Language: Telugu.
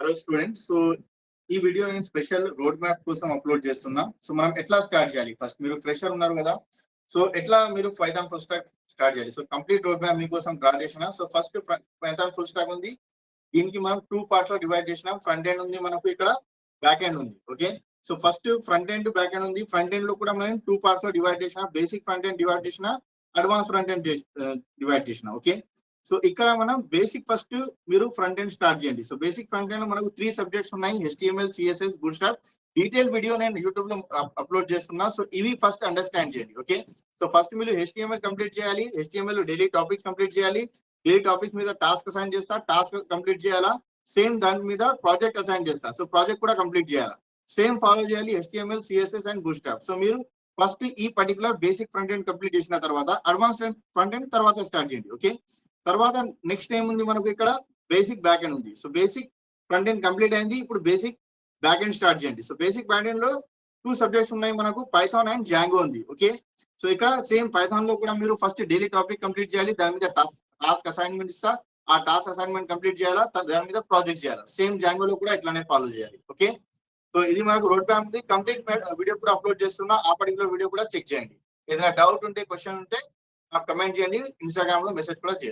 Hello students. సో ఈ వీడియో నేను స్పెషల్ రోడ్ మ్యాప్ కోసం అప్లోడ్ చేస్తున్నా. సో మనం ఎట్లా స్టార్ట్ చేయాలి, ఫస్ట్ మీరు ఫ్రెషర్ ఉన్నారు కదా, సో ఎట్లా మీరు పైథాన్ ఫుల్ స్టాక్ స్టార్ట్ చేయాలి. సో కంప్లీట్ రోడ్ మ్యాప్ మీకోసం డ్రా చేసిన. So first Python full stock ఉంది, దీనికి మనం 2 పార్ట్స్ లో డివైడ్ చేసినాం. ఫ్రంట్ ఎండ్ ఉంది, మనకు ఇక్కడ బ్యాక్ ఎండ్ ఉంది. Okay, so first front end back end ఉంది. ఫ్రంట్ ఎండ్ లో కూడా మనం 2 పార్ట్స్ లో డివైడ్ చేసిన. బేసిక్ ఫ్రంట్ ఎండ్ డివైడ్ చేసిన, అడ్వాన్స్ ఫ్రంట్ ఎండ్ డివైడ్ చేసిన. ఓకే, సో ఇక్కడ మనం బేసిక్ ఫస్ట్ మీరు ఫ్రంట్ ఎండ్ స్టార్ట్ చేయండి. సో బేసిక్ ఫ్రంట్ ఎండ్ లో మనకు 3 సబ్జెక్ట్స్ ఉన్నాయి, HTML, CSS, bootstrap. Detail video నేను యూట్యూబ్ లో అప్లోడ్ చేస్తున్నా. సో ఇవి ఫస్ట్ అండర్స్టాండ్ చేయండి. ఓకే, సో ఫస్ట్ మీరు HTML కంప్లీట్ చేయాలి. HTML డైలీ టాపిక్స్ కంప్లీట్ చేయాలి. డైలీ టాపిక్స్ మీద టాస్క్ అసైన్ చేస్తా, టాస్క్ కంప్లీట్ చేయాలా. సేమ్ దాని మీద ప్రాజెక్ట్ అసైన్ చేస్తా, సో ప్రాజెక్ట్ కూడా కంప్లీట్ చేయాలా. సేమ్ ఫాలో చేయాలి HTML, CSS and bootstrap. So మీరు ఫస్ట్ ఈ particular basic front end complete చేసిన తర్వాత అడ్వాన్స్ ఫ్రంట్ ఎండ్ తర్వాత స్టార్ట్ చేయండి. ఓకే, తర్వాత నెక్స్ట్ ఏముంది మనకు ఇక్కడ బేసిక్ బ్యాక్ ఎండ్ ఉంది. So basic front end complete అయింది, ఇప్పుడు బేసిక్ బ్యాక్ ఎండ్ స్టార్ట్ చేయండి. సో బేసిక్ బ్యాక్ ఎండ్ లో 2 సబ్జెక్ట్స్ ఉన్నాయి మనకు, పైథాన్ అండ్ జాంగో ఉంది. ఓకే, సో ఇక్కడ సేమ్ పైథాన్ లో కూడా మీరు ఫస్ట్ డైలీ టాపిక్ కంప్లీట్ చేయాలి, దాని మీద టాస్క్ అసైన్మెంట్ ఇస్తా, ఆ టాస్క్ అసైన్మెంట్ కంప్లీట్ చేయాలా, దాని మీద ప్రాజెక్ట్ చేయాలా. సేమ్ జాంగో లో కూడా ఇట్లానే ఫాలో చేయాలి. ఓకే, సో ఇది మనకు రోడ్ మ్యాప్ ఉంది. కంప్లీట్ వీడియో కూడా అప్లోడ్ చేస్తున్నా, ఆ పర్టికులర్ వీడియో కూడా చెక్ చేయండి. ఏదైనా డౌట్ ఉంటే, క్వశ్చన్ ఉంటే నాకు కమెంట్ చేయండి, ఇన్స్టాగ్రామ్ లో మెసేజ్ కూడా చేయండి.